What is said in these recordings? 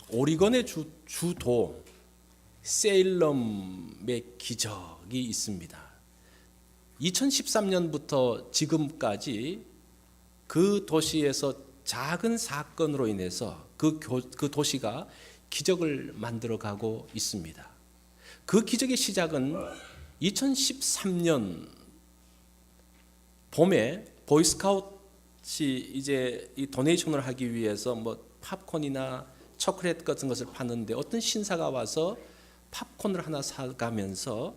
오리건의 주도 세일럼의 기적이 있습니다. 2013년부터 지금까지 그 도시에서 작은 사건으로 인해서 그 도시가 기적을 만들어가고 있습니다. 그 기적의 시작은 2013년 봄에 보이스카웃이 이제 이 도네이션을 하기 위해서 뭐 팝콘이나 초콜릿 같은 것을 파는데 어떤 신사가 와서 팝콘을 하나 사가면서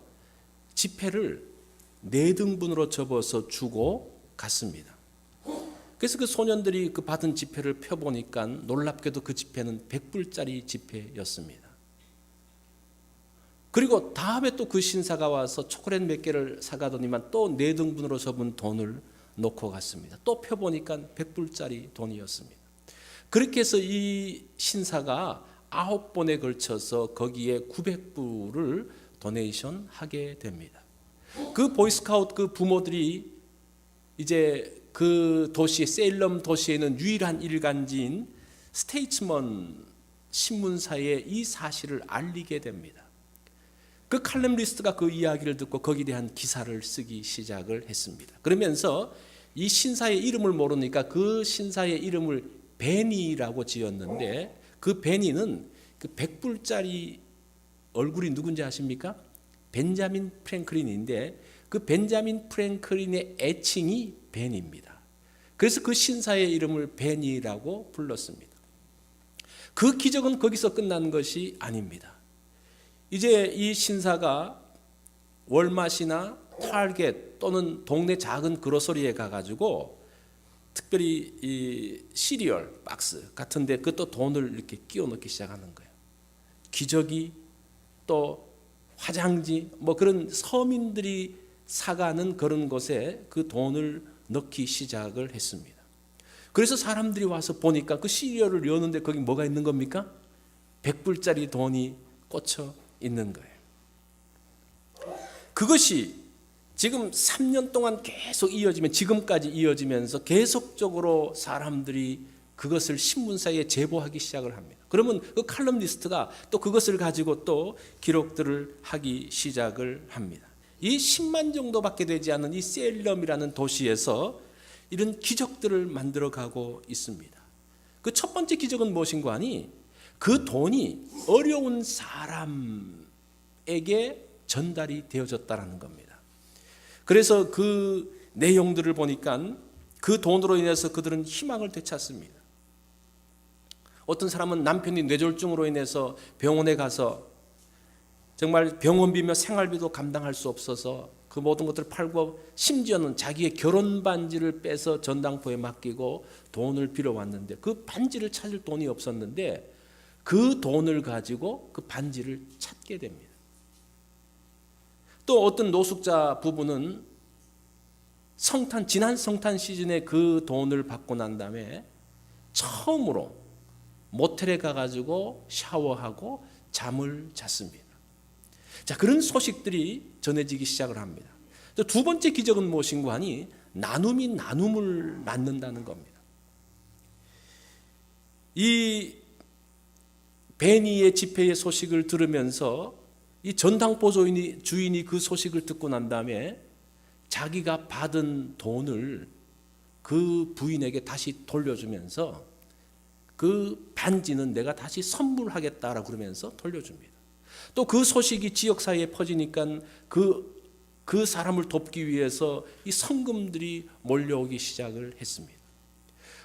지폐를 4등분으로 접어서 주고 갔습니다. 그래서 그 소년들이 그 받은 지폐를 펴보니까 놀랍게도 그 지폐는 100불짜리 지폐였습니다. 그리고 다음에 또 그 신사가 와서 초콜릿 몇 개를 사가더니만 또 4등분으로 접은 돈을 놓고 갔습니다. 또 펴보니까 100불짜리 돈이었습니다. 그렇게 해서 이 신사가 9번에 걸쳐서 거기에 900불을 도네이션 하게 됩니다. 그 보이스카우트 그 부모들이 이제 그 도시 세일럼 도시에 있는 유일한 일간지인 스테이츠먼 신문사에 이 사실을 알리게 됩니다. 그 칼럼 리스트가 그 이야기를 듣고 거기에 대한 기사를 쓰기 시작을 했습니다. 그러면서 이 신사의 이름을 모르니까 그 신사의 이름을 베니라고 지었는데 그 베니는 그 100불짜리 얼굴이 누군지 아십니까? 벤자민 프랭클린인데 그 벤자민 프랭클린의 애칭이 벤입니다. 그래서 그 신사의 이름을 벤이라고 불렀습니다. 그 기적은 거기서 끝난 것이 아닙니다. 이제 이 신사가 월마트나 타겟 또는 동네 작은 그로서리에 가가지고 특별히 이 시리얼 박스 같은데 그것도 돈을 이렇게 끼워 넣기 시작하는 거예요. 기저귀 또 화장지 뭐 그런 서민들이 사가는 그런 곳에 그 돈을 넣기 시작을 했습니다. 그래서 사람들이 와서 보니까 그 시리얼을 여는데 거기 뭐가 있는 겁니까? 100불짜리 돈이 꽂혀 있는 거예요. 그것이 지금 3년 동안 계속 이어지면 지금까지 이어지면서 계속적으로 사람들이 그것을 신문사에 제보하기 시작을 합니다. 그러면 그 칼럼니스트가 또 그것을 가지고 또 기록들을 하기 시작을 합니다. 이 10만 정도밖에 되지 않은 이 세일럼이라는 도시에서 이런 기적들을 만들어가고 있습니다. 그 첫 번째 기적은 무엇인가 하니 그 돈이 어려운 사람에게 전달이 되어졌다는 겁니다. 그래서 그 내용들을 보니까 그 돈으로 인해서 그들은 희망을 되찾습니다. 어떤 사람은 남편이 뇌졸중으로 인해서 병원에 가서 정말 병원비며 생활비도 감당할 수 없어서 그 모든 것들을 팔고 심지어는 자기의 결혼 반지를 빼서 전당포에 맡기고 돈을 빌어왔는데 그 반지를 찾을 돈이 없었는데 그 돈을 가지고 그 반지를 찾게 됩니다. 또 어떤 노숙자 부부는 지난 성탄 시즌에 그 돈을 받고 난 다음에 처음으로 모텔에 가가지고 샤워하고 잠을 잤습니다. 자, 그런 소식들이 전해지기 시작을 합니다. 또 두 번째 기적은 무엇인가 하니 나눔이 나눔을 낳는다는 겁니다. 이 베니의 집회의 소식을 들으면서 이 전당포 주인이 그 소식을 듣고 난 다음에 자기가 받은 돈을 그 부인에게 다시 돌려주면서 그 반지는 내가 다시 선물하겠다라고 그러면서 돌려줍니다. 또 그 소식이 지역사회에 퍼지니까 그 사람을 돕기 위해서 이 성금들이 몰려오기 시작을 했습니다.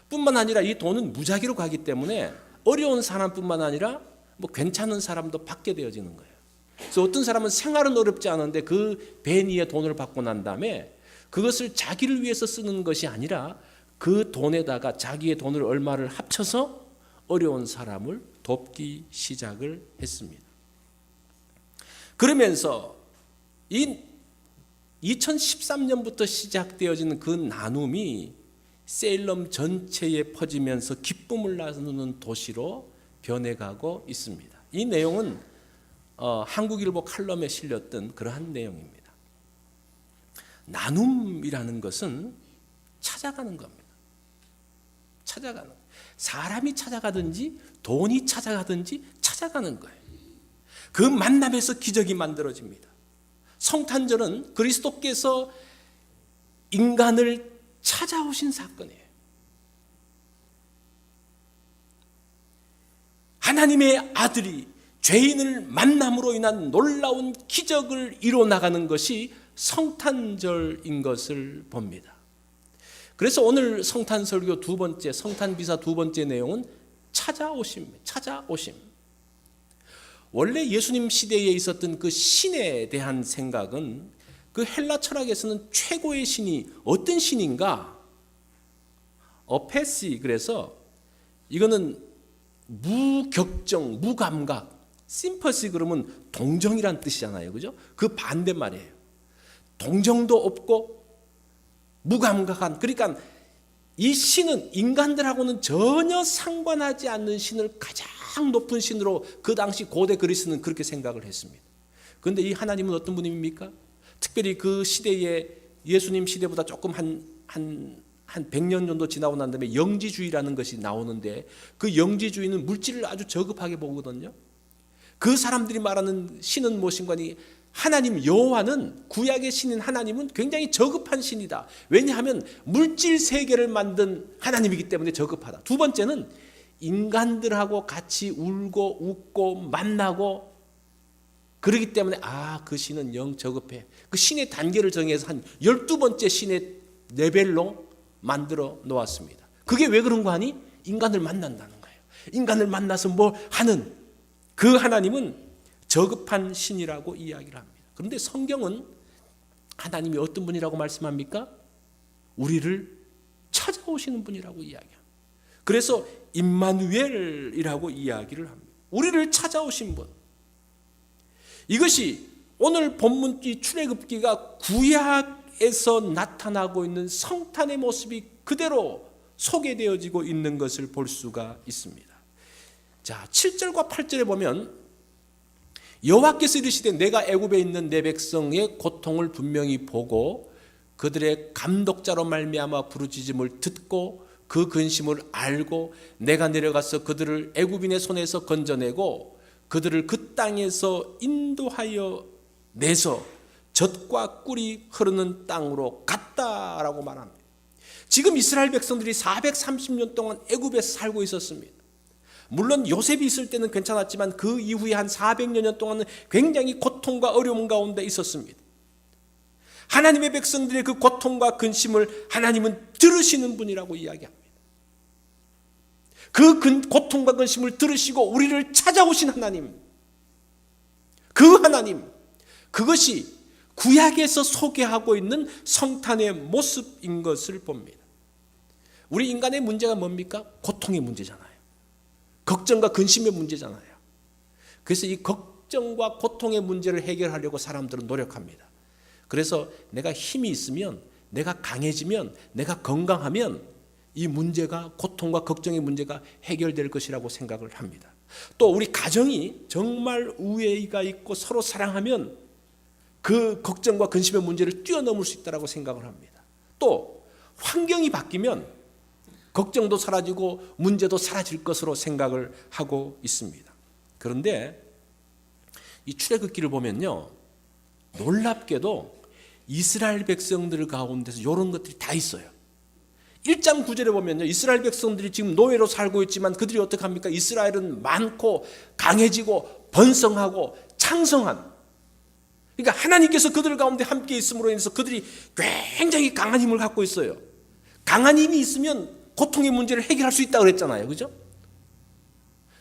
뿐만 아니라 이 돈은 무작위로 가기 때문에 어려운 사람뿐만 아니라 뭐 괜찮은 사람도 받게 되어지는 거예요. 그래서 어떤 사람은 생활은 어렵지 않은데 그 베니의 돈을 받고 난 다음에 그것을 자기를 위해서 쓰는 것이 아니라 그 돈에다가 자기의 돈을 얼마를 합쳐서 어려운 사람을 돕기 시작을 했습니다. 그러면서 이 2013년부터 시작되어지는 그 나눔이 세일럼 전체에 퍼지면서 기쁨을 나누는 도시로 변해가고 있습니다. 이 내용은 한국일보 칼럼에 실렸던 그러한 내용입니다. 나눔이라는 것은 찾아가는 겁니다. 찾아가는 거예요. 사람이 찾아가든지 돈이 찾아가든지 찾아가는 거예요. 그 만남에서 기적이 만들어집니다. 성탄절은 그리스도께서 인간을 찾아오신 사건이에요. 하나님의 아들이 죄인을 만남으로 인한 놀라운 기적을 이뤄나가는 것이 성탄절인 것을 봅니다. 그래서 오늘 성탄설교 두 번째, 성탄비사 두 번째 내용은 찾아오심. 원래 예수님 시대에 있었던 그 신에 대한 생각은 그 헬라 철학에서는 최고의 신이 어떤 신인가? 어페시, 그래서 이거는 무격정, 무감각, 심퍼시 그러면 동정이란 뜻이잖아요. 그죠? 그 반대말이에요. 동정도 없고 무감각한, 그러니까 이 신은 인간들하고는 전혀 상관하지 않는 신을 가장 높은 신으로 그 당시 고대 그리스는 그렇게 생각을 했습니다. 그런데 이 하나님은 어떤 분입니까? 특별히 그 시대에 예수님 시대보다 조금 한 100년 정도 지나고 난 다음에 영지주의라는 것이 나오는데 그 영지주의는 물질을 아주 저급하게 보거든요. 그 사람들이 말하는 신은 무엇인가니 하나님 여호와는, 구약의 신인 하나님은 굉장히 저급한 신이다. 왜냐하면 물질 세계를 만든 하나님이기 때문에 저급하다. 두 번째는 인간들하고 같이 울고 웃고 만나고 그러기 때문에 그 신은 영 저급해. 그 신의 단계를 정해서 한 12번째 신의 레벨로 만들어 놓았습니다. 그게 왜 그런 거 아니? 인간을 만난다는 거예요. 인간을 만나서 뭐 하는 그 하나님은 저급한 신이라고 이야기를 합니다. 그런데 성경은 하나님이 어떤 분이라고 말씀합니까? 우리를 찾아오시는 분이라고 이야기합니다. 그래서 임마누엘이라고 이야기를 합니다. 우리를 찾아오신 분. 이것이 오늘 본문 이 출애굽기가 구약에서 나타나고 있는 성탄의 모습이 그대로 소개되어지고 있는 것을 볼 수가 있습니다. 자, 7절과 8절에 보면 여호와께서 이르시되 내가 애굽에 있는 내 백성의 고통을 분명히 보고 그들의 감독자로 말미암아 부르짖음을 듣고 그 근심을 알고 내가 내려가서 그들을 애굽인의 손에서 건져내고 그들을 그 땅에서 인도하여 내서 젖과 꿀이 흐르는 땅으로 갔다라고 말합니다. 지금 이스라엘 백성들이 430년 동안 애굽에서 살고 있었습니다. 물론 요셉이 있을 때는 괜찮았지만 그 이후에 한 400여 년 동안은 굉장히 고통과 어려움 가운데 있었습니다. 하나님의 백성들의 그 고통과 근심을 하나님은 들으시는 분이라고 이야기합니다. 그 고통과 근심을 들으시고 우리를 찾아오신 하나님, 그 하나님, 그것이 구약에서 소개하고 있는 성탄의 모습인 것을 봅니다. 우리 인간의 문제가 뭡니까? 고통의 문제잖아요. 걱정과 근심의 문제잖아요. 그래서 이 걱정과 고통의 문제를 해결하려고 사람들은 노력합니다. 그래서 내가 힘이 있으면, 내가 강해지면, 내가 건강하면 이 문제가, 고통과 걱정의 문제가 해결될 것이라고 생각을 합니다. 또 우리 가정이 정말 우애가 있고 서로 사랑하면 그 걱정과 근심의 문제를 뛰어넘을 수 있다고 생각을 합니다. 또 환경이 바뀌면 걱정도 사라지고 문제도 사라질 것으로 생각을 하고 있습니다. 그런데 이 출애굽기를 보면요, 놀랍게도 이스라엘 백성들 가운데서 이런 것들이 다 있어요. 1장 9절에 보면요, 이스라엘 백성들이 지금 노예로 살고 있지만 그들이 어떻게 합니까? 이스라엘은 많고 강해지고 번성하고 창성한, 그러니까 하나님께서 그들 가운데 함께 있음으로 인해서 그들이 굉장히 강한 힘을 갖고 있어요. 강한 힘이 있으면 고통의 문제를 해결할 수 있다고 그랬잖아요. 그죠?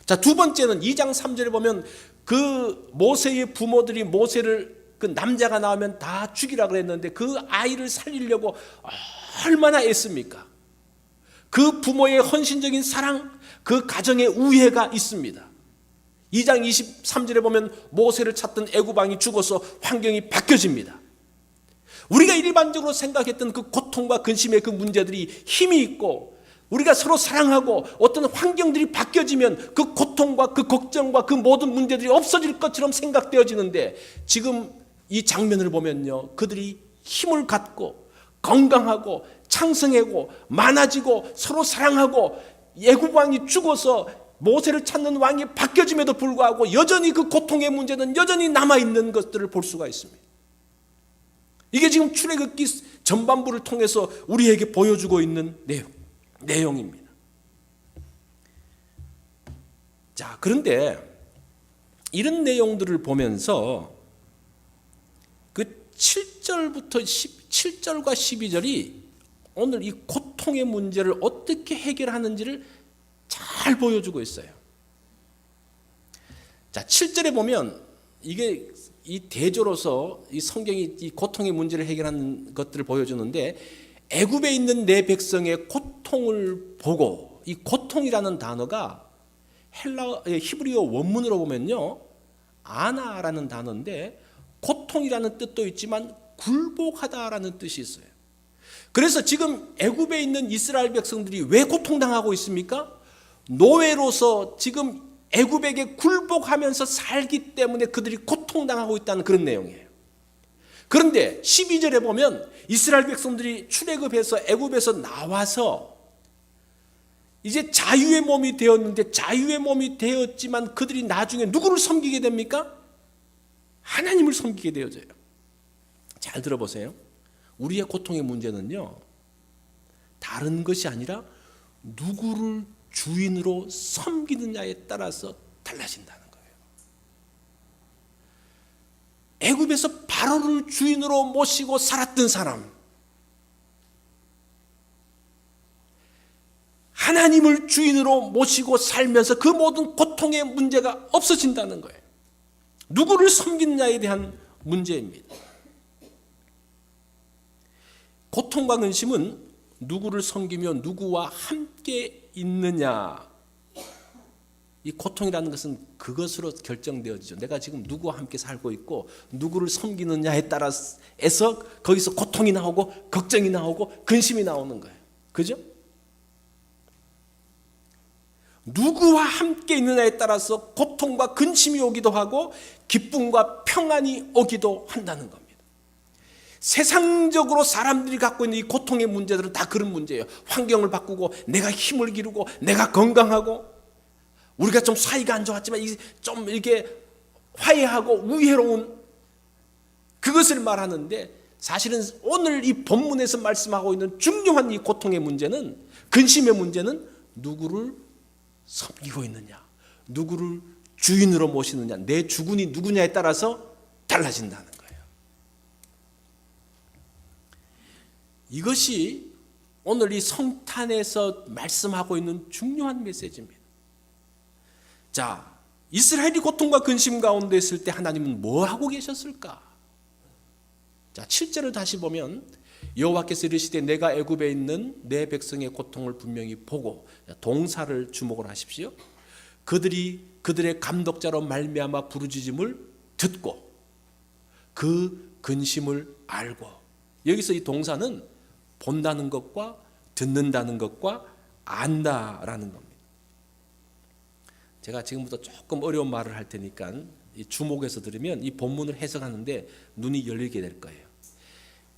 자, 두 번째는 2장 3절에 보면 그 모세의 부모들이 모세를, 그 남자가 나오면 다 죽이라 그랬는데 그 아이를 살리려고 얼마나 애씁니까? 그 부모의 헌신적인 사랑, 그 가정의 우애가 있습니다. 2장 23절에 보면 모세를 찾던 애굽 왕이 죽어서 환경이 바뀌어집니다. 우리가 일반적으로 생각했던 그 고통과 근심의 그 문제들이 힘이 있고 우리가 서로 사랑하고 어떤 환경들이 바뀌어지면 그 고통과 그 걱정과 그 모든 문제들이 없어질 것처럼 생각되어지는데 지금 이 장면을 보면요, 그들이 힘을 갖고 건강하고 창성하고 많아지고 서로 사랑하고 애굽 왕이 죽어서 모세를 찾는 왕이 바뀌어짐에도 불구하고 여전히 그 고통의 문제는 여전히 남아있는 것들을 볼 수가 있습니다. 이게 지금 출애굽기 전반부를 통해서 우리에게 보여주고 있는 내용입니다. 자, 그런데 이런 내용들을 보면서 그 7절과 12절이 오늘 이 고통의 문제를 어떻게 해결하는지를 잘 보여주고 있어요. 자, 7절에 보면 이게 이 대조로서 이 성경이 이 고통의 문제를 해결하는 것들을 보여주는데, 애굽에 있는 내 백성의 고통을 보고, 이 고통이라는 단어가 히브리어 원문으로 보면요, 아나라는 단어인데 고통이라는 뜻도 있지만 굴복하다라는 뜻이 있어요. 그래서 지금 애굽에 있는 이스라엘 백성들이 왜 고통당하고 있습니까? 노예로서 지금 애굽에게 굴복하면서 살기 때문에 그들이 고통당하고 있다는 그런 내용이에요. 그런데 12절에 보면 이스라엘 백성들이 출애굽해서 애굽에서 나와서 이제 자유의 몸이 되었는데, 자유의 몸이 되었지만 그들이 나중에 누구를 섬기게 됩니까? 하나님을 섬기게 되어져요. 잘 들어보세요. 우리의 고통의 문제는요, 다른 것이 아니라 누구를 주인으로 섬기느냐에 따라서 달라진다는 거예요. 애굽에서 바로를 주인으로 모시고 살았던 사람, 하나님을 주인으로 모시고 살면서 그 모든 고통의 문제가 없어진다는 거예요. 누구를 섬기느냐에 대한 문제입니다. 고통과 근심은 누구를 섬기며 누구와 함께 있느냐, 이 고통이라는 것은 그것으로 결정되어지죠. 내가 지금 누구와 함께 살고 있고 누구를 섬기느냐에 따라서 거기서 고통이 나오고 걱정이 나오고 근심이 나오는 거예요. 그죠? 누구와 함께 있느냐에 따라서 고통과 근심이 오기도 하고 기쁨과 평안이 오기도 한다는 겁니다. 세상적으로 사람들이 갖고 있는 이 고통의 문제들은 다 그런 문제예요. 환경을 바꾸고 내가 힘을 기르고 내가 건강하고 우리가 좀 사이가 안 좋았지만 좀 이렇게 화해하고 우애로운 그것을 말하는데, 사실은 오늘 이 본문에서 말씀하고 있는 중요한 이 고통의 문제는, 근심의 문제는 누구를 섬기고 있느냐, 누구를 주인으로 모시느냐, 내 주군이 누구냐에 따라서 달라진다는 거예요. 이것이 오늘 이 성탄에서 말씀하고 있는 중요한 메시지입니다. 자, 이스라엘이 고통과 근심 가운데 있을 때 하나님은 뭐 하고 계셨을까? 자, 7절을 다시 보면 여호와께서 이르시되 내가 애굽에 있는 내 백성의 고통을 분명히 보고, 동사를 주목을 하십시오. 그들이 그들의 감독자로 말미암아 부르짖음을 듣고 그 근심을 알고, 여기서 이 동사는 본다는 것과 듣는다는 것과 안다라는 겁니다. 제가 지금부터 조금 어려운 말을 할 테니까 주목해서 들으면 이 본문을 해석하는데 눈이 열리게 될 거예요.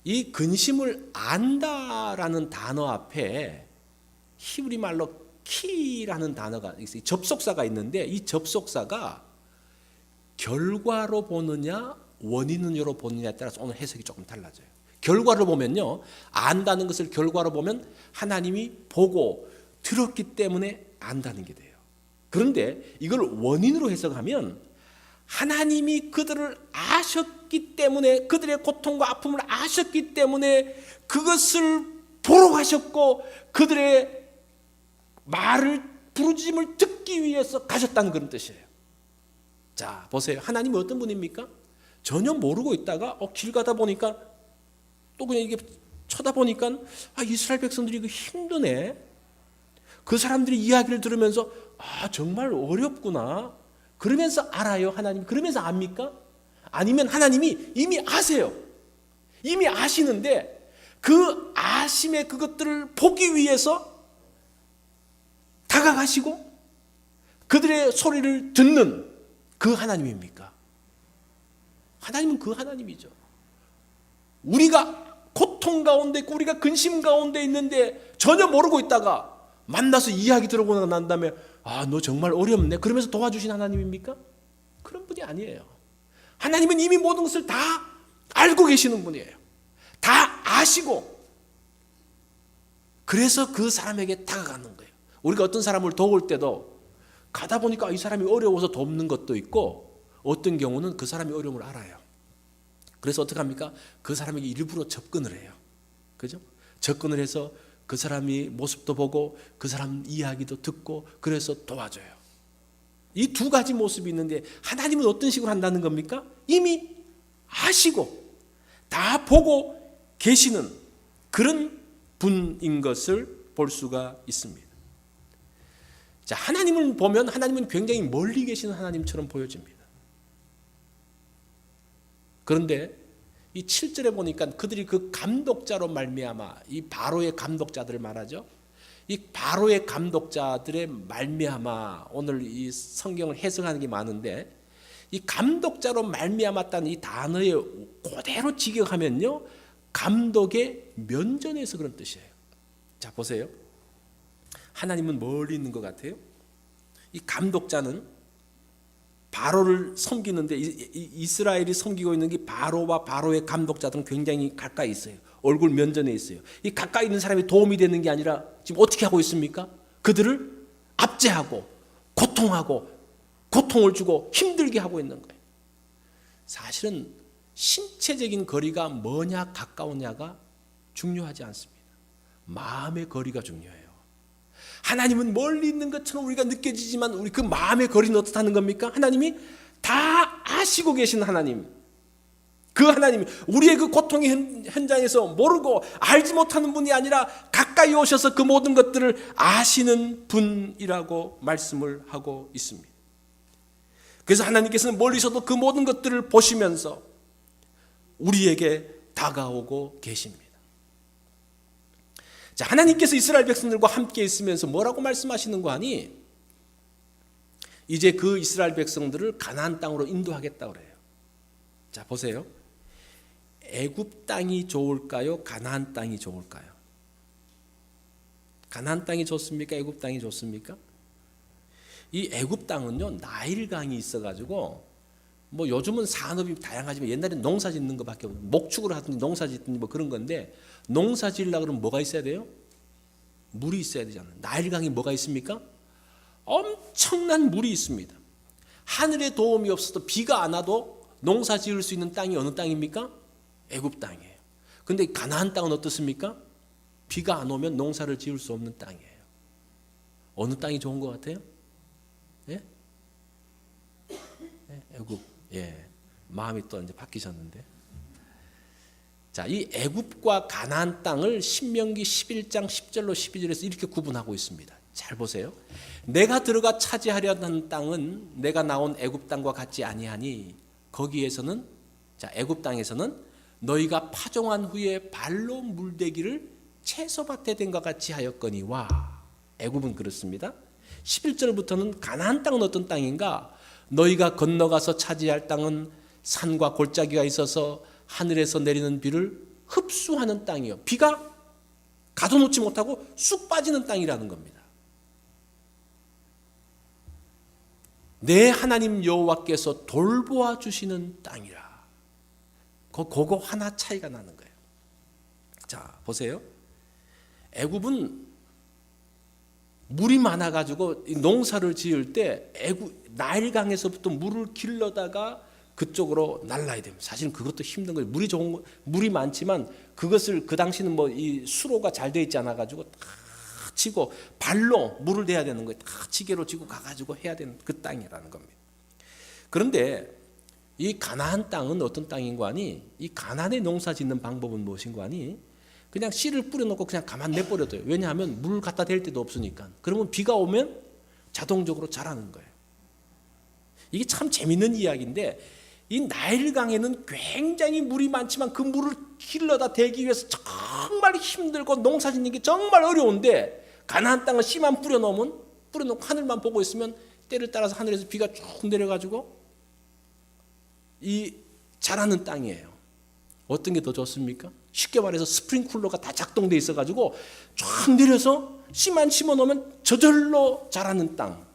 이 근심을 안다라는 단어 앞에 히브리 말로 키라는 단어가 있어요. 접속사가 있는데, 이 접속사가 결과로 보느냐 원인으로 보느냐에 따라서 오늘 해석이 조금 달라져요. 결과를 보면요, 안다는 것을 결과로 보면 하나님이 보고 들었기 때문에 안다는 게 돼요. 그런데 이걸 원인으로 해석하면 하나님이 그들을 아셨기 때문에, 그들의 고통과 아픔을 아셨기 때문에 그것을 보러 가셨고 그들의 말을, 부르짖음을 듣기 위해서 가셨다는 그런 뜻이에요. 자, 보세요. 하나님이 어떤 분입니까? 전혀 모르고 있다가 길 가다 보니까 또 그냥 이게 쳐다보니까 이스라엘 백성들이 힘드네. 그 사람들이 이야기를 들으면서 정말 어렵구나. 그러면서 알아요, 하나님? 그러면서 압니까? 아니면 하나님이 이미 아세요. 이미 아시는데 그 아심의 그것들을 보기 위해서 다가가시고 그들의 소리를 듣는 그 하나님입니까? 하나님은 그 하나님이죠. 우리가 고통 가운데 있고 우리가 근심 가운데 있는데 전혀 모르고 있다가 만나서 이야기 들어보고 난 다음에 너 정말 어렵네 그러면서 도와주신 하나님입니까? 그런 분이 아니에요. 하나님은 이미 모든 것을 다 알고 계시는 분이에요. 다 아시고 그래서 그 사람에게 다가가는 거예요. 우리가 어떤 사람을 도울 때도 가다 보니까 이 사람이 어려워서 돕는 것도 있고 어떤 경우는 그 사람이 어려움을 알아요. 그래서 어떻게 합니까? 그 사람에게 일부러 접근을 해요. 그죠? 접근을 해서 그 사람이 모습도 보고 그 사람 이야기도 듣고 그래서 도와줘요. 이 두 가지 모습이 있는데 하나님은 어떤 식으로 한다는 겁니까? 이미 아시고 다 보고 계시는 그런 분인 것을 볼 수가 있습니다. 자, 하나님을 보면 하나님은 굉장히 멀리 계시는 하나님처럼 보여집니다. 그런데 이 7절에 보니까 그들이 그 감독자로 말미암아 이 바로의 감독자들을 말하죠. 이 바로의 감독자들의 말미암아 오늘 이 성경을 해석하는 게 많은데 이 감독자로 말미암았다는 이 단어에 그대로 직역하면요. 감독의 면전에서 그런 뜻이에요. 자, 보세요. 하나님은 멀리 있는 것 같아요. 이 감독자는 바로를 섬기는데 이스라엘이 섬기고 있는 게 바로와 바로의 감독자들은 굉장히 가까이 있어요. 얼굴 면전에 있어요. 이 가까이 있는 사람이 도움이 되는 게 아니라 지금 어떻게 하고 있습니까? 그들을 압제하고 고통하고 고통을 주고 힘들게 하고 있는 거예요. 사실은 신체적인 거리가 뭐냐 가까우냐가 중요하지 않습니다. 마음의 거리가 중요해요. 하나님은 멀리 있는 것처럼 우리가 느껴지지만 우리 그 마음의 거리는 어떻다는 겁니까? 하나님이 다 아시고 계신 하나님. 그 하나님이 우리의 그 고통의 현장에서 모르고 알지 못하는 분이 아니라 가까이 오셔서 그 모든 것들을 아시는 분이라고 말씀을 하고 있습니다. 그래서 하나님께서는 멀리서도 그 모든 것들을 보시면서 우리에게 다가오고 계십니다. 자, 하나님께서 이스라엘 백성들과 함께 있으면서 뭐라고 말씀하시는 거 아니? 이제 그 이스라엘 백성들을 가나안 땅으로 인도하겠다고 그래요. 자, 보세요. 애굽 땅이 좋을까요? 가나안 땅이 좋을까요? 가나안 땅이 좋습니까? 애굽 땅이 좋습니까? 이 애굽 땅은요, 나일강이 있어가지고 뭐 요즘은 산업이 다양하지만 옛날에는 농사 짓는 것밖에 없어요. 목축을 하든지 농사 짓든지 뭐 그런 건데 농사 지으려고 그러면 뭐가 있어야 돼요? 물이 있어야 되잖아요. 나일강이 뭐가 있습니까? 엄청난 물이 있습니다. 하늘의 도움이 없어도 비가 안 와도 농사 지을 수 있는 땅이 어느 땅입니까? 애굽 땅이에요. 근데 가나안 땅은 어떻습니까? 비가 안 오면 농사를 지을 수 없는 땅이에요. 어느 땅이 좋은 것 같아요? 예? 애굽. 예. 마음이 또 이제 바뀌셨는데. 자, 이 애굽과 가나안 땅을 신명기 11장 10절로 12절에서 이렇게 구분하고 있습니다. 잘 보세요. 내가 들어가 차지하려는 땅은 내가 나온 애굽 땅과 같지 아니하니 거기에서는 자, 애굽 땅에서는 너희가 파종한 후에 발로 물대기를 채소밭에 된 것 같이 하였거니와 애굽은 그렇습니다. 11절부터는 가나안 땅은 어떤 땅인가? 너희가 건너가서 차지할 땅은 산과 골짜기가 있어서 하늘에서 내리는 비를 흡수하는 땅이요. 비가 가둬놓지 못하고 쑥 빠지는 땅이라는 겁니다. 내 하나님 여호와께서 돌보아 주시는 땅이라. 그거 하나 차이가 나는 거예요. 자, 보세요. 애굽은 물이 많아가지고 농사를 지을 때 나일강에서부터 물을 길러다가 그쪽으로 날라야 됩니다. 사실은 그것도 힘든 거예요. 물이 많지만 그것을 그 당시는 뭐 이 수로가 잘 돼 있지 않아가지고 다 치고 발로 물을 대야 되는 거예요. 다 지게로 지고 가가지고 해야 되는 그 땅이라는 겁니다. 그런데 이 가나안 땅은 어떤 땅인 거 아니? 이 가나안에 농사 짓는 방법은 무엇인 거 아니? 그냥 씨를 뿌려놓고 그냥 가만 내버려둬요. 왜냐하면 물 갖다 댈 데도 없으니까. 그러면 비가 오면 자동적으로 자라는 거예요. 이게 참 재밌는 이야기인데 이 나일강에는 굉장히 물이 많지만 그 물을 길러다 대기 위해서 정말 힘들고 농사 짓는 게 정말 어려운데 가나안 땅은 씨만 뿌려놓고 하늘만 보고 있으면 때를 따라서 하늘에서 비가 쭉 내려가지고 이 자라는 땅이에요. 어떤 게 더 좋습니까? 쉽게 말해서 스프링쿨러가 다 작동돼 있어가지고 쫙 내려서 씨만 심어놓으면 저절로 자라는 땅.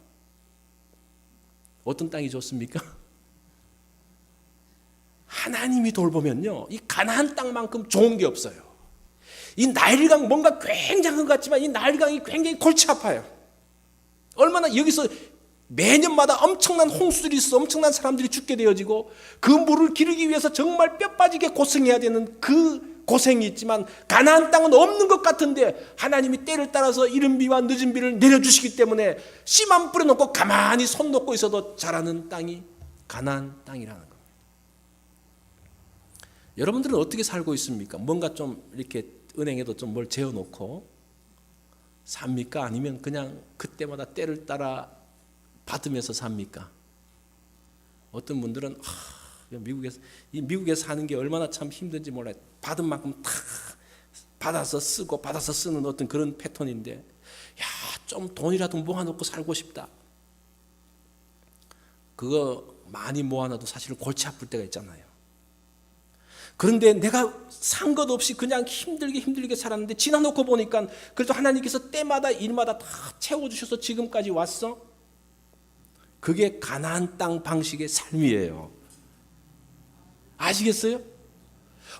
어떤 땅이 좋습니까? 하나님이 돌보면요, 이 가나안 땅만큼 좋은 게 없어요. 이 나일강 뭔가 굉장한 것 같지만 이 나일강이 굉장히 골치 아파요. 얼마나 여기서 매년마다 엄청난 홍수들이 있어 엄청난 사람들이 죽게 되어지고 그 물을 기르기 위해서 정말 뼈 빠지게 고생해야 되는 그 고생이 있지만 가나안 땅은 없는 것 같은데 하나님이 때를 따라서 이른 비와 늦은 비를 내려주시기 때문에 씨만 뿌려놓고 가만히 손 놓고 있어도 자라는 땅이 가나안 땅이라는 겁니다. 여러분들은 어떻게 살고 있습니까? 뭔가 좀 이렇게 은행에도 좀 뭘 재워놓고 삽니까? 아니면 그냥 그때마다 때를 따라 받으면서 삽니까? 어떤 분들은 미국에서 사는 게 얼마나 참 힘든지 몰라요. 받은 만큼 다 받아서 쓰고 받아서 쓰는 어떤 그런 패턴인데, 좀 돈이라도 모아놓고 살고 싶다. 그거 많이 모아놔도 사실은 골치 아플 때가 있잖아요. 그런데 내가 산 것 없이 그냥 힘들게 살았는데 지나놓고 보니까 그래도 하나님께서 때마다 일마다 다 채워주셔서 지금까지 왔어. 그게 가나안 땅 방식의 삶이에요. 아시겠어요?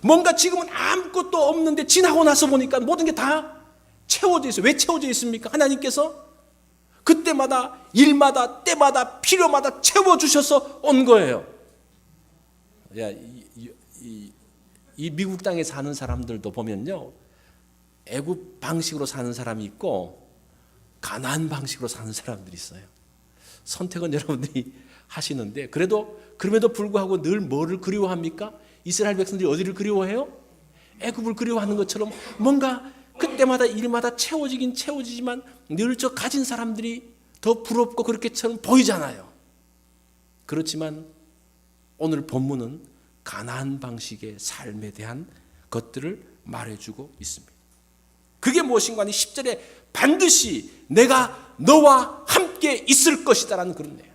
뭔가 지금은 아무것도 없는데 지나고 나서 보니까 모든 게 다 채워져 있어요. 왜 채워져 있습니까? 하나님께서 그때마다 일마다 때마다 필요마다 채워주셔서 온 거예요. 이 미국 땅에 사는 사람들도 보면요, 애굽 방식으로 사는 사람이 있고 가나안 방식으로 사는 사람들이 있어요. 선택은 여러분들이 하시는데 그럼에도 불구하고 늘 뭐를 그리워합니까? 이스라엘 백성들이 어디를 그리워해요? 애굽을 그리워하는 것처럼 뭔가 그때마다 일마다 채워지긴 채워지지만 늘 저 가진 사람들이 더 부럽고 그렇게처럼 보이잖아요. 그렇지만 오늘 본문은 가나안 방식의 삶에 대한 것들을 말해주고 있습니다. 그게 무엇인가 하니 10절에 반드시 내가 너와 함께 있을 것이다 라는 그런 내용.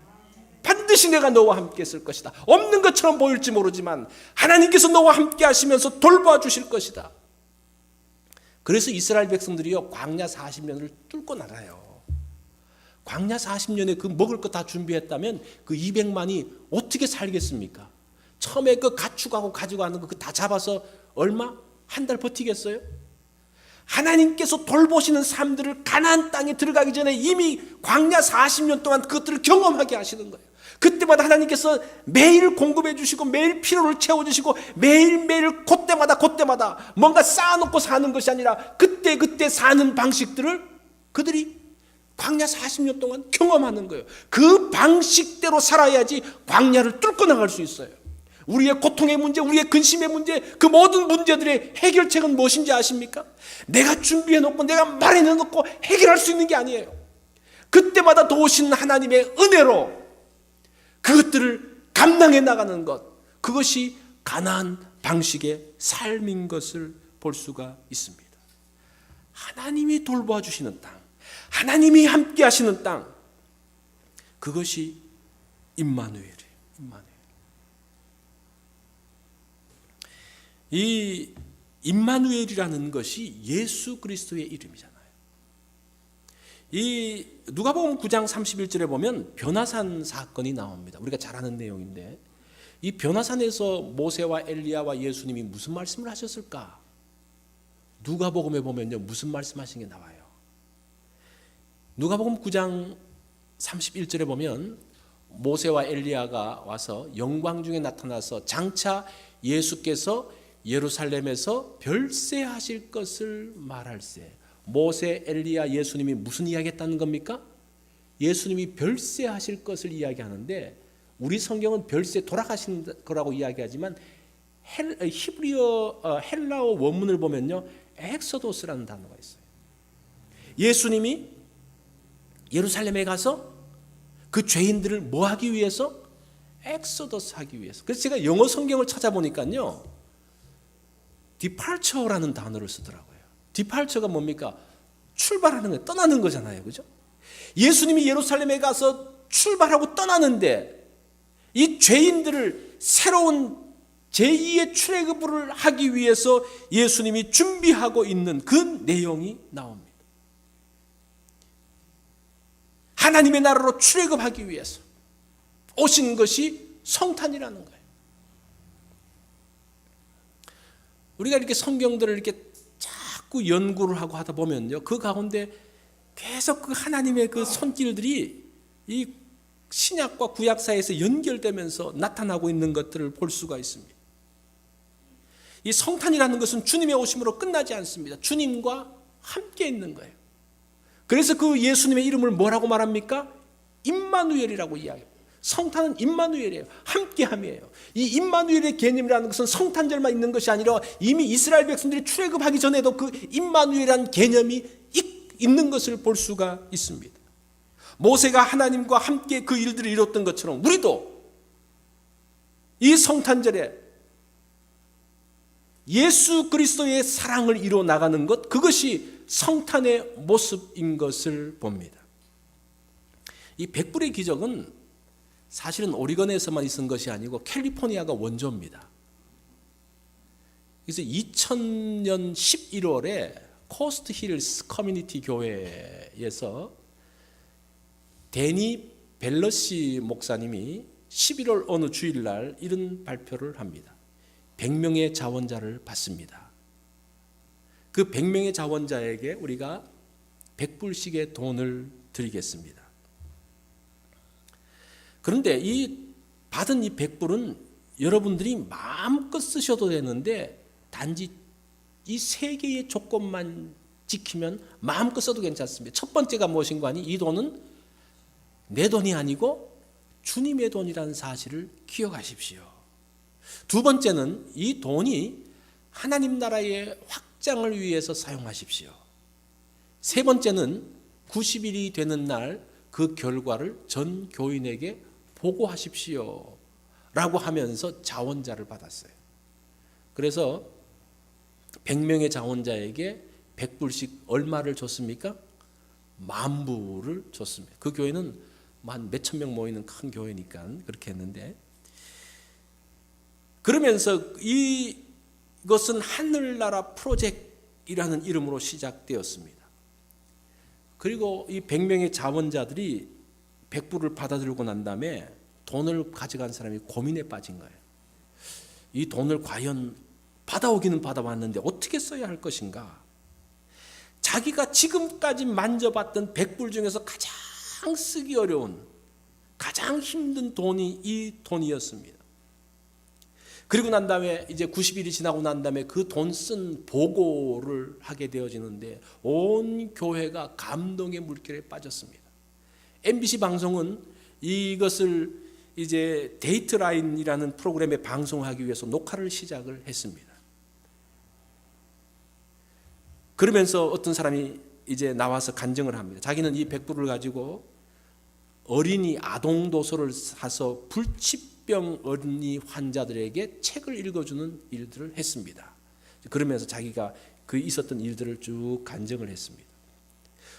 반드시 내가 너와 함께 있을 것이다. 없는 것처럼 보일지 모르지만 하나님께서 너와 함께 하시면서 돌봐 주실 것이다. 그래서 이스라엘 백성들이요, 광야 40년을 뚫고 나가요. 광야 40년에 그 먹을 거 다 준비했다면 그 200만이 어떻게 살겠습니까? 처음에 그 가축하고 가져가는 거 그 다 잡아서 얼마? 한 달 버티겠어요? 하나님께서 돌보시는 삶들을 가나안 땅에 들어가기 전에 이미 광야 40년 동안 그것들을 경험하게 하시는 거예요. 그때마다 하나님께서 매일 공급해 주시고 매일 필요를 채워주시고 매일매일 그때마다 뭔가 쌓아놓고 사는 것이 아니라 그때 사는 방식들을 그들이 광야 40년 동안 경험하는 거예요. 그 방식대로 살아야지 광야를 뚫고 나갈 수 있어요. 우리의 고통의 문제, 우리의 근심의 문제, 그 모든 문제들의 해결책은 무엇인지 아십니까? 내가 준비해놓고 내가 마련해놓고 해결할 수 있는 게 아니에요. 그때마다 도우시는 하나님의 은혜로 그것들을 감당해 나가는 것, 그것이 가나안 방식의 삶인 것을 볼 수가 있습니다. 하나님이 돌봐주시는 땅, 하나님이 함께 하시는 땅, 그것이 임마누엘이에요. 임마누엘. 이 임마누엘이라는 것이 예수 그리스도의 이름이잖아요. 이 누가복음 9장 31절에 보면 변화산 사건이 나옵니다. 우리가 잘 아는 내용인데 이 변화산에서 모세와 엘리야와 예수님이 무슨 말씀을 하셨을까? 누가복음에 보면요, 무슨 말씀하신 게 나와요. 누가복음 9장 31절에 보면 모세와 엘리야가 와서 영광 중에 나타나서 장차 예수께서 예루살렘에서 별세하실 것을 말할세. 모세, 엘리야, 예수님이 무슨 이야기했다는 겁니까? 예수님이 별세하실 것을 이야기하는데 우리 성경은 별세 돌아가신 거라고 이야기하지만 헬라어 원문을 보면요, 엑소도스라는 단어가 있어요. 예수님이 예루살렘에 가서 그 죄인들을 뭐 하기 위해서? 엑소더스 하기 위해서. 그래서 제가 영어 성경을 찾아보니까요, 디팔처라는 단어를 쓰더라고요. 디팔처가 뭡니까? 출발하는 거예요. 떠나는 거잖아요. 그죠? 예수님이 예루살렘에 가서 출발하고 떠나는데 이 죄인들을 새로운 제2의 출애굽을 하기 위해서 예수님이 준비하고 있는 그 내용이 나옵니다. 하나님의 나라로 출애굽하기 위해서 오신 것이 성탄이라는 거예요. 우리가 이렇게 성경들을 이렇게 자꾸 연구를 하고 하다 보면요, 그 가운데 계속 그 하나님의 그 손길들이 이 신약과 구약 사이에서 연결되면서 나타나고 있는 것들을 볼 수가 있습니다. 이 성탄이라는 것은 주님의 오심으로 끝나지 않습니다. 주님과 함께 있는 거예요. 그래서 그 예수님의 이름을 뭐라고 말합니까? 임마누엘이라고 이야기해요. 성탄은 임마누엘이에요. 함께함이에요. 이 임마누엘의 개념이라는 것은 성탄절만 있는 것이 아니라 이미 이스라엘 백성들이 출애굽하기 전에도 그 임마누엘이라는 개념이 있는 것을 볼 수가 있습니다. 모세가 하나님과 함께 그 일들을 이뤘던 것처럼 우리도 이 성탄절에 예수 그리스도의 사랑을 이뤄 나가는 것, 그것이 성탄의 모습인 것을 봅니다. 이 백불의 기적은 사실은 오리건에서만 있은 것이 아니고 캘리포니아가 원조입니다. 그래서 2000년 11월에 코스트 힐스 커뮤니티 교회에서 데니 벨러시 목사님이 11월 어느 주일날 이런 발표를 합니다. 100명의 자원자를 받습니다. 그 100명의 자원자에게 우리가 100불씩의 돈을 드리겠습니다. 그런데 이 받은 이 100불은 여러분들이 마음껏 쓰셔도 되는데 단지 이 세 개의 조건만 지키면 마음껏 써도 괜찮습니다. 첫 번째가 무엇인가 하니 이 돈은 내 돈이 아니고 주님의 돈이라는 사실을 기억하십시오. 두 번째는 이 돈이 하나님 나라의 확장을 위해서 사용하십시오. 세 번째는 90일이 되는 날 그 결과를 전 교인에게 보고하십시오 라고 하면서 자원자를 받았어요. 그래서 100명의 자원자에게 100불씩 얼마를 줬습니까? 10,000불을 줬습니다. 그 교회는 한 몇천 명 모이는 큰 교회니까 그렇게 했는데, 그러면서 이것은 하늘나라 프로젝트이라는 이름으로 시작되었습니다. 그리고 이 100명의 자원자들이 100불을 받아들고 난 다음에 돈을 가져간 사람이 고민에 빠진 거예요. 이 돈을 과연 받아오기는 받아왔는데 어떻게 써야 할 것인가? 자기가 지금까지 만져봤던 100불 중에서 가장 쓰기 어려운, 가장 힘든 돈이 이 돈이었습니다. 그리고 난 다음에 이제 90일이 지나고 난 다음에 그 돈 쓴 보고를 하게 되어지는데 온 교회가 감동의 물결에 빠졌습니다. MBC 방송은 이것을 이제 데이트라인이라는 프로그램에 방송하기 위해서 녹화를 시작을 했습니다. 그러면서 어떤 사람이 이제 나와서 간증을 합니다. 자기는 이 100불을 가지고 어린이 아동 도서를 사서 불치병 어린이 환자들에게 책을 읽어주는 일들을 했습니다. 그러면서 자기가 그 있었던 일들을 쭉 간증을 했습니다.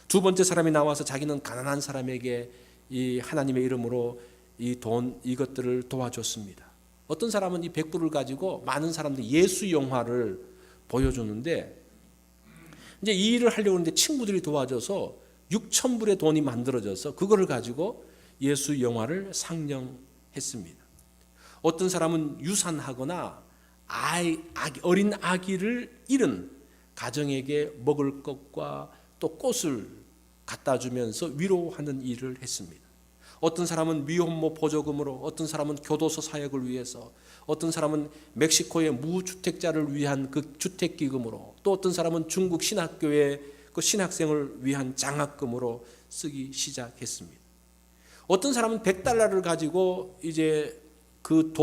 두 번째 사람이 나와서 자기는 가난한 사람에게 이 하나님의 이름으로 이 돈 이것들을 도와줬습니다. 어떤 사람은 이 100불을 가지고 많은 사람들이 예수 영화를 보여주는데 이제 이 일을 하려고 하는데 친구들이 도와줘서 6,000불의 돈이 만들어져서 그거를 가지고 예수 영화를 상영했습니다. 어떤 사람은 유산하거나 어린 아기를 잃은 가정에게 먹을 것과 또 꽃을 갖다 주면서 위로하는 일을 했습니다. 어떤 사람은 미혼모 보조금으로, 어떤 사람은 교도소 사역을 위해서, 어떤 사람은 멕시코의 무주택자를 위한 그 주택기금으로, 또 어떤 사람은 중국 신학교의 그 신학생을 위한 장학금으로 쓰기 시작했습니다. 어떤 사람은 $100를 가지고 이제 그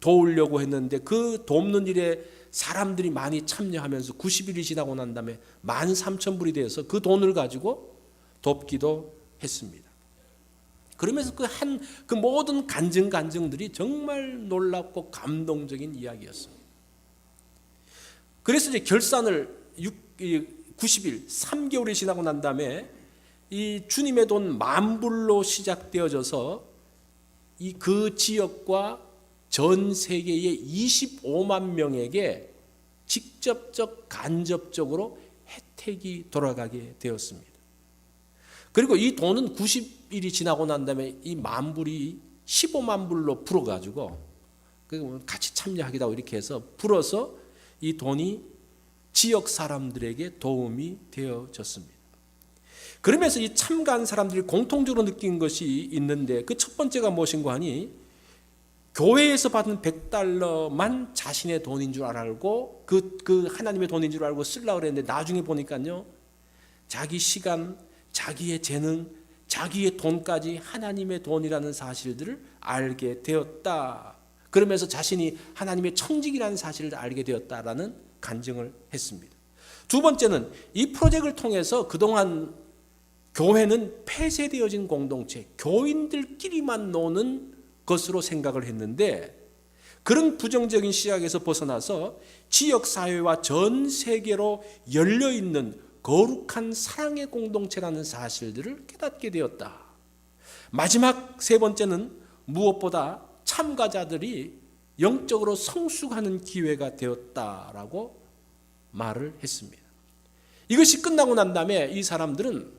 도우려고 했는데 그 돕는 일에 사람들이 많이 참여하면서 90일이 지나고 난 다음에 13,000불이 되어서 그 돈을 가지고 돕기도 했습니다. 그러면서 그 모든 간증들이 정말 놀랍고 감동적인 이야기였습니다. 그래서 이제 결산을 90일, 3개월이 지나고 난 다음에 이 주님의 돈 10,000불로 시작되어져서 그 지역과 전 세계의 25만 명에게 직접적 간접적으로 혜택이 돌아가게 되었습니다. 그리고 이 돈은 90일이 지나고 난 다음에 이 만 불이 15만 불로 불어가지고 같이 참여하기도 이렇게 해서 불어서 이 돈이 지역 사람들에게 도움이 되어졌습니다. 그러면서 이 참가한 사람들이 공통적으로 느낀 것이 있는데 그 첫 번째가 무엇인고 하니 교회에서 받은 100달러만 자신의 돈인 줄 알고 그 하나님의 돈인 줄 알고 쓰려고 그랬는데 나중에 보니까요 자기 시간, 자기의 재능, 자기의 돈까지 하나님의 돈이라는 사실들을 알게 되었다. 그러면서 자신이 하나님의 청직이라는 사실을 알게 되었다라는 간증을 했습니다. 두 번째는 이 프로젝트를 통해서 그동안 교회는 폐쇄되어진 공동체, 교인들끼리만 노는 것으로 생각을 했는데 그런 부정적인 시각에서 벗어나서 지역사회와 전 세계로 열려있는 거룩한 사랑의 공동체라는 사실들을 깨닫게 되었다. 마지막 세 번째는 무엇보다 참가자들이 영적으로 성숙하는 기회가 되었다라고 말을 했습니다. 이것이 끝나고 난 다음에 이 사람들은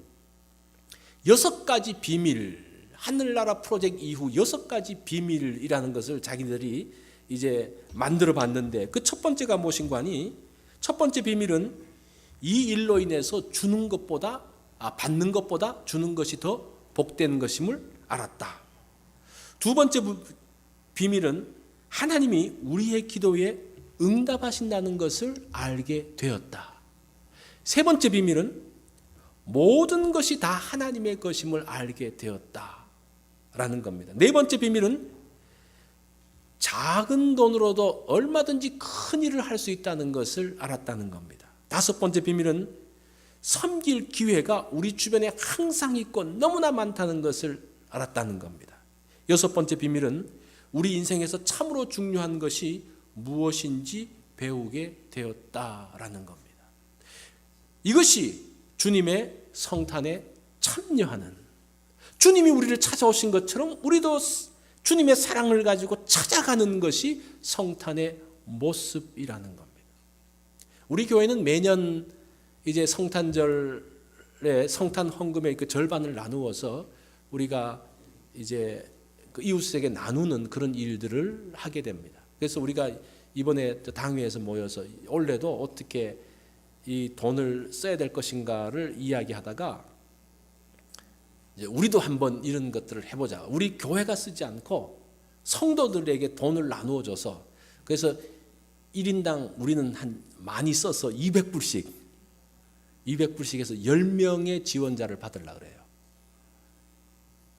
6가지 비밀, 하늘나라 프로젝트 이후 6가지 비밀이라는 것을 자기들이 이제 만들어 봤는데 그 첫 번째가 무엇인가 하니 첫 번째 비밀은 이 일로 인해서 받는 것보다 주는 것이 더 복된 것임을 알았다. 두 번째 비밀은 하나님이 우리의 기도에 응답하신다는 것을 알게 되었다. 세 번째 비밀은 모든 것이 다 하나님의 것임을 알게 되었다라는 겁니다. 네 번째 비밀은 작은 돈으로도 얼마든지 큰 일을 할 수 있다는 것을 알았다는 겁니다. 다섯 번째 비밀은 섬길 기회가 우리 주변에 항상 있고 너무나 많다는 것을 알았다는 겁니다. 여섯 번째 비밀은 우리 인생에서 참으로 중요한 것이 무엇인지 배우게 되었다라는 겁니다. 이것이 주님의 성탄에 참여하는, 주님이 우리를 찾아오신 것처럼 우리도 주님의 사랑을 가지고 찾아가는 것이 성탄의 모습이라는 겁니다. 우리 교회는 매년 이제 성탄절에 성탄 헌금의 그 절반을 나누어서 우리가 이제 그 이웃에게 나누는 그런 일들을 하게 됩니다. 그래서 우리가 이번에 당회에서 모여서 올해도 어떻게 이 돈을 써야 될 것인가를 이야기하다가 이제 우리도 한번 이런 것들을 해보자. 우리 교회가 쓰지 않고 성도들에게 돈을 나누어줘서 그래서 1인당 우리는 많이 써서 200불씩 해서 10명의 지원자를 받으려고 그래요.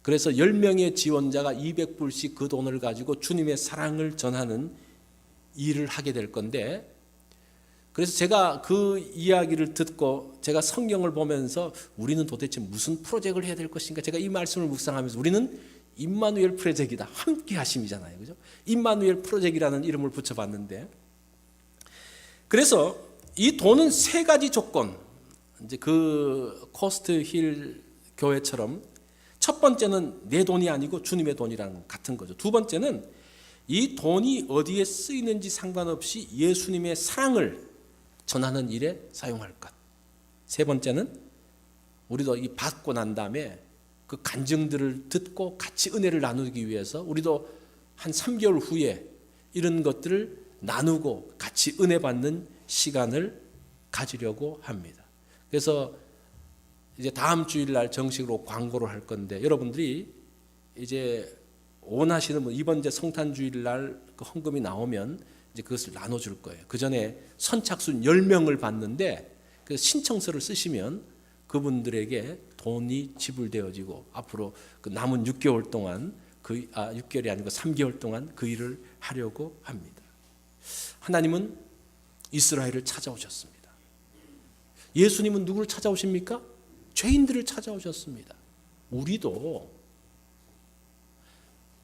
그래서 10명의 지원자가 200불씩 그 돈을 가지고 주님의 사랑을 전하는 일을 하게 될 건데, 그래서 제가 그 이야기를 듣고 제가 성경을 보면서 우리는 도대체 무슨 프로젝트를 해야 될 것인가, 제가 이 말씀을 묵상하면서 우리는 임마누엘 프로젝트이다, 함께 하심이잖아요, 그죠? 임마누엘 프로젝트라는 이름을 붙여봤는데, 그래서 이 돈은 세 가지 조건, 이제 그 코스트 힐 교회처럼 첫 번째는 내 돈이 아니고 주님의 돈이라는 같은 거죠. 두 번째는 이 돈이 어디에 쓰이는지 상관없이 예수님의 사랑을 전하는 일에 사용할 것. 세 번째는 우리도 이 받고 난 다음에 그 간증들을 듣고 같이 은혜를 나누기 위해서 우리도 한 3개월 후에 이런 것들을 나누고 같이 은혜 받는 시간을 가지려고 합니다. 그래서 이제 다음 주일날 정식으로 광고를 할 건데, 여러분들이 이제 원하시는 분, 이번 이제 성탄주일날 그 헌금이 나오면 이제 그것을 나눠줄 거예요. 그 전에 선착순 10명을 받는데 그 신청서를 쓰시면 그분들에게 돈이 지불되어지고 앞으로 그 남은 6개월 동안 6개월이 아니고 3개월 동안 그 일을 하려고 합니다. 하나님은 이스라엘을 찾아오셨습니다. 예수님은 누구를 찾아오십니까? 죄인들을 찾아오셨습니다. 우리도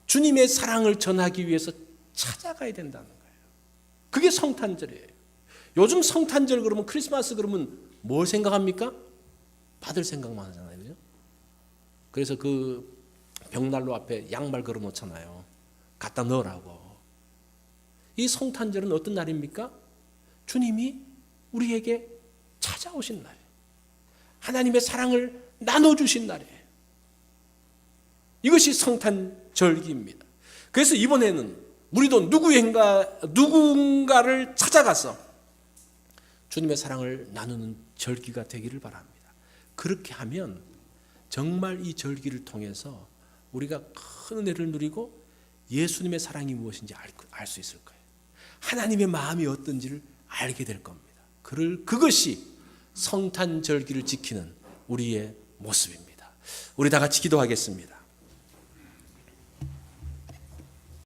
주님의 사랑을 전하기 위해서 찾아가야 된다는 거예요. 그게 성탄절이에요. 요즘 성탄절 그러면, 크리스마스 그러면 뭘 생각합니까? 받을 생각만 하잖아요, 그죠? 그래서 그 벽난로 앞에 양말 걸어 놓잖아요. 갖다 넣으라고. 이 성탄절은 어떤 날입니까? 주님이 우리에게 찾아오신 날이에요. 하나님의 사랑을 나눠주신 날이에요. 이것이 성탄절기입니다. 그래서 이번에는 우리도 누군가를 찾아가서 주님의 사랑을 나누는 절기가 되기를 바랍니다. 그렇게 하면 정말 이 절기를 통해서 우리가 큰 은혜를 누리고 예수님의 사랑이 무엇인지 알 수 있을 거예요. 하나님의 마음이 어떤지를 알게 될 겁니다. 그것이 성탄절기를 지키는 우리의 모습입니다. 우리 다 같이 기도하겠습니다.